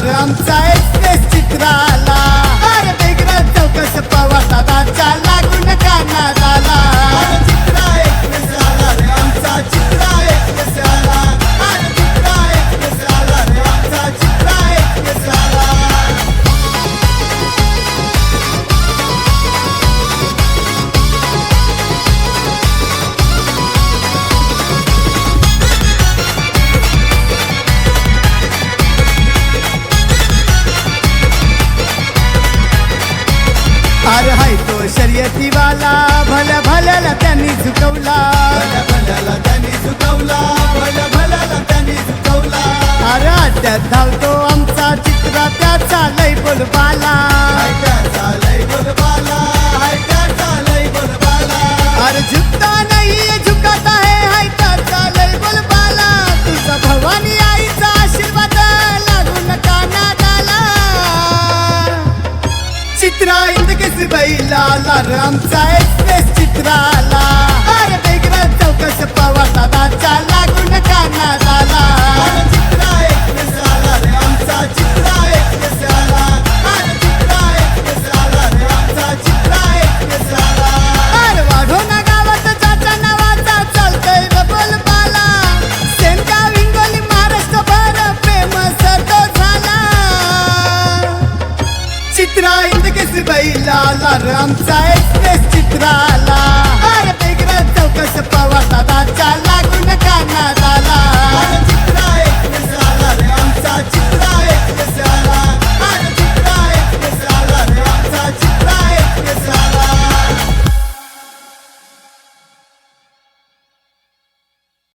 र आमचा एक्सप्रेस चित्राला. अरे बेगरा चौकस पवार दादाच्या लागून कानात आला. चित्रा एक्सप्रेस आला रे आमचा चित्रा एक्सप्रेस आला. अरे चित्रा एक्सप्रेस आला रे आमचा चित्रा एक्सप्रेस आला. अरे हाय तो शर्यतीवाला भल्या भल्याला त्यांनी झुकवला. भल्या भल्याला त्यांनी झुकवला. भल्या भल्याला त्यांनी झुकवला. अरे अड्ड्यात धावतो आमचा चित्रा त्याचा लय बोलबाला. त्याचा लय बोलबाला. त्याचा लय बोलबाला. अरे झुकता नाही झुकता है हाय त्याचा लय बोलबाला. तुझा भवानी आईचा आशीर्वाद लागून कानात आला. चित्रा इंदकेस बैला र आमचा एक्सप्रेस चित्राला. अरे बेगरा चौकस पवार दादाच्या लागून कानात आला. चित्रा एक्सप्रेस आला रे आमचा चित्रा एक्सप्रेस आला. अरे चित्रा एक्सप्रेस आला रे आमचा चित्रा एक्सप्रेस आला. अरे वाढोना गावात ज्याच्या नावाचा चालतोय ग बोलबाला. सेनगाव हिंगोली महाराष्ट्रभर फेमस तो झाला. चित्रा इंदकेस बैला र आमचा एक्सप्रेस